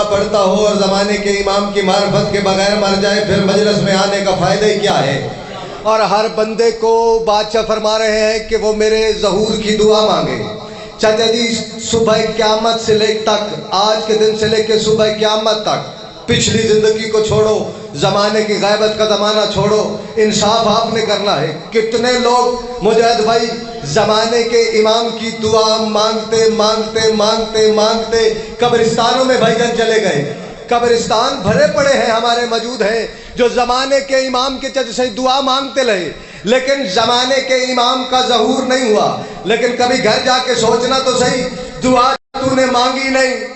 پڑھتا ہو اور زمانے کے امام کی معرفت کے بغیر مر جائے پھر مجلس میں آنے کا فائدہ ہی کیا ہے؟ اور ہر بندے کو بادشاہ فرما رہے ہیں کہ وہ میرے ظہور کی دعا مانگے۔ چچا جی صبح قیامت سے لے تک، آج کے دن سے لے کے صبح قیامت تک، پچھلی زندگی کو چھوڑو، زمانے کی غیبت کا زمانہ چھوڑو، انصاف آپ نے کرنا ہے۔ کتنے لوگ مجاہد بھائی زمانے کے امام کی دعا مانگتے مانگتے مانگتے مانگتے قبرستانوں میں بھائی جان چلے گئے۔ قبرستان بھرے پڑے ہیں، ہمارے موجود ہیں جو زمانے کے امام کے چچ سے دعا مانگتے رہے، لیکن زمانے کے امام کا ظہور نہیں ہوا۔ لیکن کبھی گھر جا کے سوچنا تو صحیح، دعا تو نے مانگی نہیں،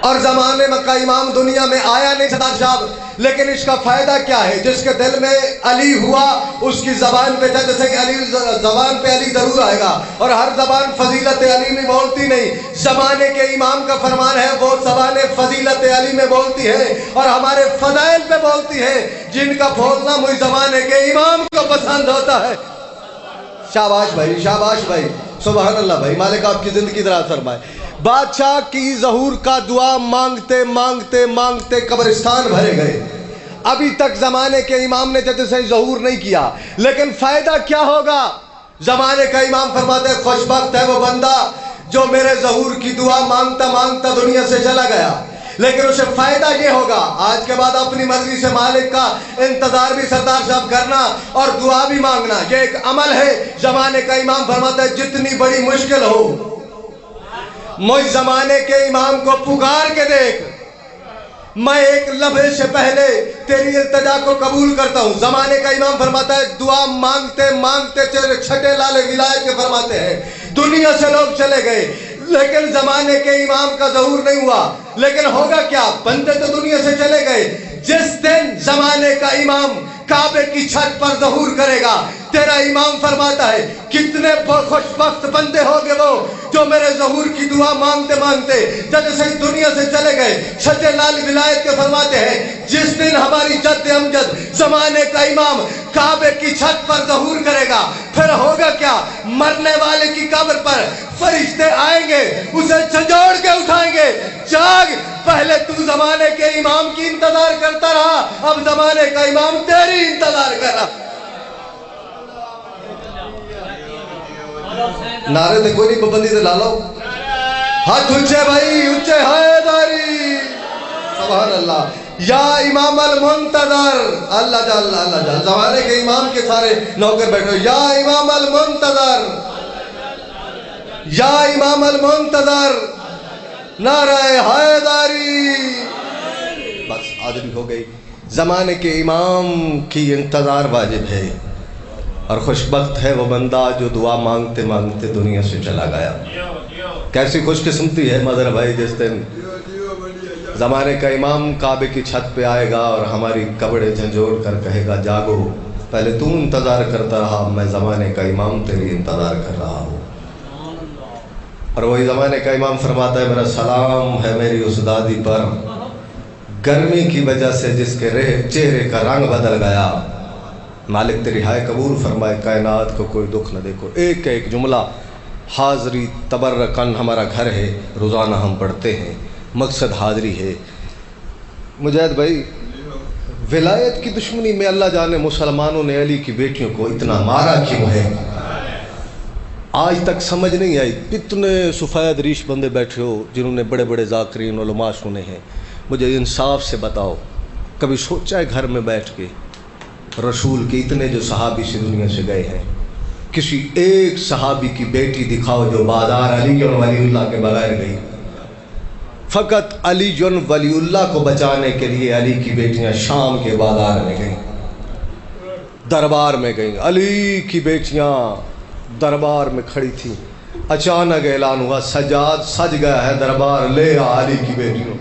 اور زمانے کا امام دنیا میں آیا نہیں ستار صاحب، لیکن اس کا فائدہ کیا ہے؟ جس کے دل میں علی ہوا اس کی زبان پہ جیسے علی، زبان پہ علی ضرور آئے گا، اور ہر زبان فضیلت علی میں بولتی نہیں۔ زمانے کے امام کا فرمان ہے وہ زبانیں فضیلت علی میں بولتی ہے اور ہمارے فضائل پہ بولتی ہے، جن کا بولنا مجھ زمانے کے امام کو پسند ہوتا ہے۔ شاباش بھائی، شاباش بھائی، سبحان اللہ بھائی، مالک آپ کی زندگی دراز فرمائے۔ بادشاہ کی ظہور کا دعا مانگتے مانگتے مانگتے قبرستان بھرے گئے۔ ابھی تک زمانے کے امام نے جیسے صحیح ظہور نہیں کیا، لیکن فائدہ کیا ہوگا؟ زمانے کا امام فرماتے ہیں خوش بخت ہے وہ بندہ جو میرے ظہور کی دعا مانگتا مانگتا دنیا سے چلا گیا، لیکن اسے فائدہ یہ ہوگا آج کے بعد اپنی مرضی سے مالک کا انتظار بھی سردار صاحب کرنا اور دعا بھی مانگنا، یہ ایک عمل ہے۔ زمانے کا امام فرماتا ہے جتنی بڑی مشکل ہو مجھ زمانے کے امام کو پکار کے دیکھ، میں ایک لمحے سے پہلے تیری التجا کو قبول کرتا ہوں۔ زمانے کا امام فرماتا ہے دعا مانگتے مانگتے چھٹے لالے ولایت کے فرماتے ہیں دنیا سے لوگ چلے گئے، لیکن زمانے کے امام کا ظہور نہیں ہوا۔ لیکن ہوگا کیا؟ بندے تو دنیا سے چلے گئے، جس دن زمانے کا امام کعبے کی چھت پر ظہور کرے گا، تیرا امام فرماتا ہے کتنے خوش بخت بندے ہو گے وہ جو میرے ظہور کی دعا مانگتے مانگتے جب سے دنیا سے چلے گئے۔ چھٹے لال ولایت کے فرماتے ہیں جس دن ہماری جد امجد زمانے کا امام کعبے کی چھت پر ظہور کرے گا، پھر ہوگا کیا؟ مرنے والے کی قبر پر فرشتے آئیں گے، اسے جھنجھوڑ کے اٹھائیں گے، جاگ، پہلے تو زمانے کے امام کی انتظار کرتا رہا، اب زمانے کا امام تیری انتظار کر رہا۔ نعرے تے کوئی نہیں، پابندی تے لا لو، ہاتھ اونچے بھائی، اونچے حیداری، سبحان اللہ۔ یا امام المنتظر، اللہ جا اللہ، اللہ جا، زمانے کے امام کے سارے نوکر بیٹھو، یا امام المنتظر، یا امام المنتظر، نعرہ حیداری۔ بس حاضری ہو گئی۔ زمانے کے امام کی انتظار واجب ہے، اور خوش بخت ہے وہ بندہ جو دعا مانگتے مانگتے دنیا سے چلا گیا۔ کیسی خوش قسمتی ہے مدر بھائی جس دن زمانے کا امام کعبے کی چھت پہ آئے گا اور ہماری کپڑے جھنجھوڑ کر کہے گا جاگو، پہلے تو انتظار کرتا رہا، میں زمانے کا امام تیری انتظار کر رہا ہوں۔ اور وہی زمانے کا امام فرماتا ہے میرا سلام ہے میری اس دادی پر، گرمی کی وجہ سے جس کے چہرے کا رنگ بدل گیا، مالک تیری ہائے قبول فرمائے، کائنات کو کوئی دکھ نہ دیکھو۔ ایک ایک جملہ حاضری تبرکن ہمارا گھر ہے، روزانہ ہم پڑھتے ہیں، مقصد حاضری ہے۔ مجاہد بھائی ولایت کی دشمنی میں اللہ جانے مسلمانوں نے علی کی بیٹیوں کو اتنا مارا کیوں ہے، آج تک سمجھ نہیں آئی۔ کتنے سفید ریش بندے بیٹھے ہو جنہوں نے بڑے بڑے ذاکرین علماء سنے ہیں، مجھے انصاف سے بتاؤ کبھی سوچا ہے گھر میں بیٹھ کے رسول کے اتنے جو صحابی سے دنیا سے گئے ہیں، کسی ایک صحابی کی بیٹی دکھاؤ جو بازار علی جن ولی اللہ کے بغیر گئی؟ فقط علی جن ولی اللہ کو بچانے کے لیے علی کی بیٹیاں شام کے بازار میں گئیں، دربار میں گئیں، علی کی بیٹیاں دربار میں کھڑی تھیں۔ اچانک اعلان ہوا سجاد سج گیا ہے دربار، لے آ علی کی بیٹیوں۔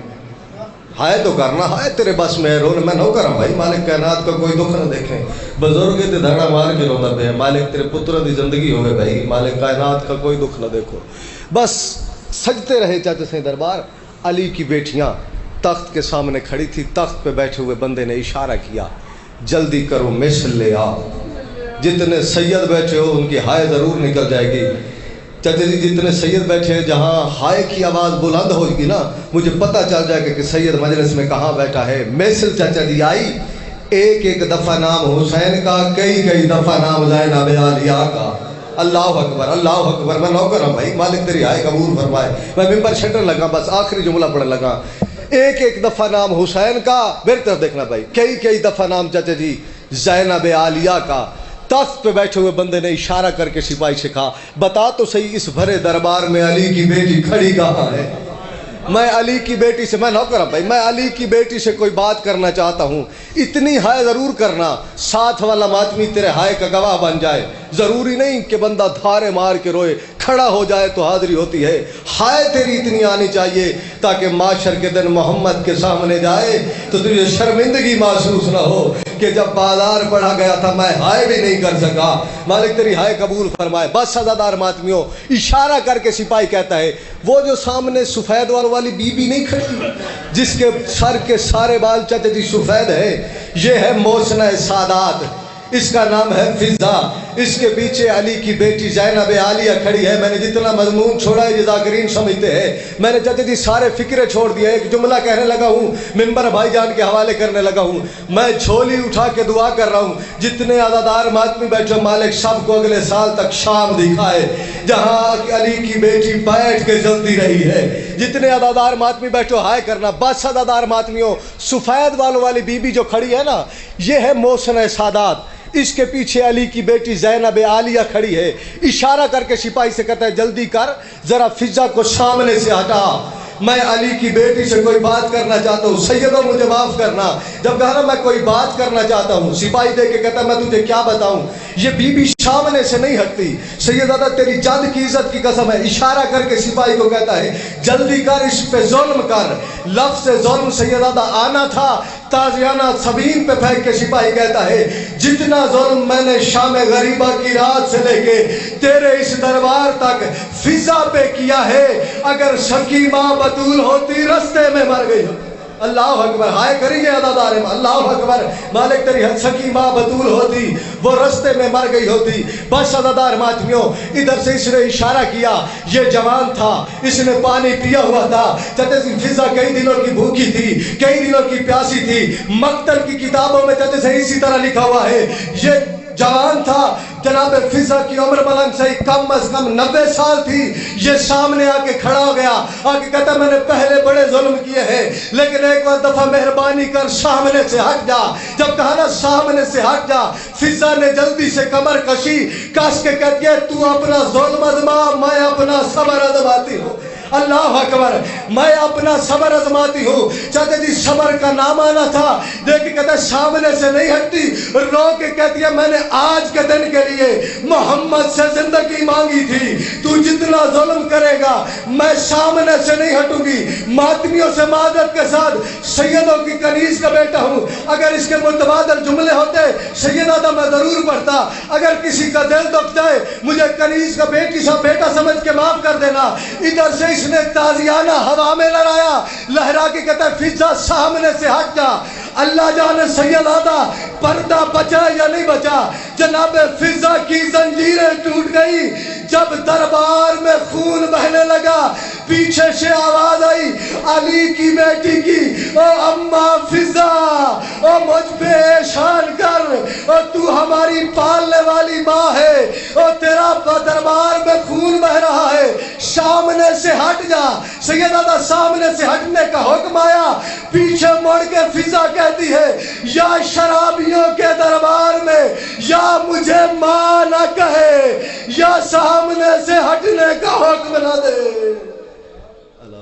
ہائے تو کرنا، ہائے تیرے بس میں رون میں نو کرم بھائی، مالک کائنات کا کوئی دکھ نہ دیکھیں، بزرگ تے دھڑا مار کے رونا پہ، مالک تیرے پتر دی زندگی ہوئے بھائی، مالک کائنات کا کوئی دکھ نہ دیکھو۔ بس سجتے رہے چاچے سے دربار۔ علی کی بیٹیاں تخت کے سامنے کھڑی تھی، تخت پہ بیٹھے ہوئے بندے نے اشارہ کیا جلدی کرو مثل لے آ، جتنے سید بیٹھے ہو ان کی ہائے ضرور نکل جائے گی۔ چچا جی جتنے سید بیٹھے ہیں جہاں ہائے کی آواز بلند ہوگی نا مجھے پتہ چل جائے گا کہ سید مجلس میں کہاں بیٹھا ہے۔ محفل چچا جی آئی، ایک ایک دفعہ نام حسین کا، کئی دفعہ نام زینب عالیہ کا۔ اللہ اکبر اللہ اکبر۔ میں نوکر ہوں بھائی، مالک تیری ہائے قبول فرمائے۔ میں ممبر چھٹنے لگا، بس آخری جملہ پڑھنے لگا۔ ایک دفعہ نام حسین کا، میری طرف دیکھنا بھائی، کئی دفعہ نام چچا جی زینب عالیہ کا۔ تخت پہ بیٹھے ہوئے بندے نے اشارہ کر کے سپاہی سے کہا بتا تو صحیح اس بھرے دربار میں علی کی بیٹی کھڑی کہاں ہے؟ میں علی کی بیٹی سے، میں نوکر ہوں بھائی، میں علی کی بیٹی سے کوئی بات کرنا چاہتا ہوں، اتنی ہائے ضرور کرنا ساتھ والا ماتمی تیرے ہائے کا گواہ بن جائے۔ ضروری نہیں کہ بندہ دھارے مار کے روئے، کھڑا ہو جائے تو حاضری ہوتی ہے۔ ہائے تیری اتنی آنی چاہیے تاکہ معاشر کے دن محمد کے سامنے جائے تو تجھے شرمندگی محسوس نہ ہو کہ جب بازار پڑھا گیا تھا میں ہائے بھی نہیں کر سکا۔ مالک تیری ہائے قبول فرمائے۔ بس سزادار ماتمیوں، اشارہ کر کے سپاہی کہتا ہے وہ جو سامنے سفید والی بی بی نہیں کھڑی جس کے سر کے سارے بال چچا جی سفید ہے، یہ ہے محسنہ سادات، اس کا نام ہے فضا۔ اس کے پیچھے علی کی بیٹی زینب عالیہ کھڑی ہے۔ میں نے جتنا مضمون چھوڑا ہے یہ ذاکرین سمجھتے ہیں، میں نے چچا جی سارے فکرے چھوڑ دیے، ایک جملہ کہنے لگا ہوں، ممبر بھائی جان کے حوالے کرنے لگا ہوں، میں جھولی اٹھا کے دعا کر رہا ہوں جتنے عزادار ماتمی بیٹھے مالک سب کو اگلے سال تک شام دکھائے جہاں علی کی بیٹی بیٹھ کے جلتی رہی ہے۔ جتنے عزادار ماتمی بیٹھے ہائے کرنا۔ بس عزادار ماتمیوں، سفید والوں والی بی بی جو کھڑی ہے نا یہ ہے محسنہ سادات، اس کے پیچھے علی کی بیٹی زینب عالیہ کھڑی ہے۔ اشارہ کر کے سپاہی سے کہتا ہے جلدی کر ذرا فضا کو سامنے سے ہٹا، میں علی کی بیٹی سے کوئی بات کرنا چاہتا ہوں۔ سیدوں مجھے معاف کرنا، جب کہا نا میں کوئی بات کرنا چاہتا ہوں، سپاہی دے کے کہتا ہے میں تجھے کیا بتاؤں، یہ بی بی سامنے سے نہیں ہٹتی۔ سیدہ تیری جد کی عزت کی قسم ہے، اشارہ کر کے سپاہی کو کہتا ہے جلدی کر اس پہ ظلم کر۔ لفظ ظلم سیدہ آنا تھا، تازیانہ سبین پہ پھینک کے سپاہی کہتا ہے جتنا ظلم میں نے شام غریبہ کی رات سے لے کے تیرے اس دربار تک فضا پہ کیا ہے، اگر شکیمہ بطول ہوتی رستے میں مر گئی ہوتی۔ اللہ اکبر، ہائے کریے عزادار، اللہ اکبر، مالک تیری شکیمہ بطول ہوتی وہ رستے میں مر گئی ہوتی۔ بس عزادار ماتمیوں، ادھر سے اس نے اشارہ کیا، یہ جوان تھا، اس نے پانی پیا ہوا تھا، چچا جی فضا کئی دنوں کی بھوکی تھی، کئی دنوں کی پیاسی تھی۔ مقتل کی کتابوں میں چچا جی اسی طرح لکھا ہوا ہے یہ جوان تھا، جناب فضا کی عمر ملنگ سے کم از کم 90 سال تھی۔ یہ سامنے آ کے کھڑا ہو گیا، آ کے کہتا میں نے پہلے بڑے ظلم کیے ہیں لیکن ایک بار دفعہ مہربانی کر سامنے سے ہٹ جا۔ جب کہا نا سامنے سے ہٹ جا، فضا نے جلدی سے کمر کشی، کس کے کہتی ہے تو اپنا ظلم ازما، میں اپنا صبر ازماتی ہوں۔ اللہ اکبر، میں اپنا صبر ازماتی ہوں۔ چاچا جی صبر کا نام آنا تھا، دیکھ کہتا ہے سامنے سے نہیں ہٹتی، رو کے کہتی ہے میں نے آج کے دن کے لیے محمد سے زندگی مانگی تھی، تو جتنا ظلم کرے گا میں سامنے سے نہیں ہٹوں گی۔ ماتمیوں سے معذرت کے ساتھ، سیدوں کی کنیز کا بیٹا ہوں، اگر اس کے متبادل جملے ہوتے سیدہ میں ضرور پڑھتا۔ اگر کسی کا دل دکھ جائے مجھے کنیز کا بیٹا سمجھ کے معاف کر دینا۔ ادھر سے اس نے تازیانہ ہوا میں لڑایا، لہرا کے کہتا ہے فضا سامنے سے ہٹ جا۔ اللہ جانے سیدہ پردہ بچا یا نہیں بچا، جناب فضا کی زنجیریں ٹوٹ گئی۔ جب دربار میں خون بہنے لگا پیچھے سے آواز آئی علی کی بیٹی کی، او اماں فضا، او مجھ پہ احسان کر، او تو ہماری پالنے والی ماں ہے، او تیرا دربار میں خون بہ رہا ہے، سامنے سے ہٹ جا۔ سیدہ سامنے سے ہٹنے کا حکم آیا، پیچھے مڑ کے فضا کہتی ہے یا شرابیوں کے دربار میں یا مجھے ماں نہ کہے یا سامنے سے ہٹنے کا حکم نہ دے۔ اللہ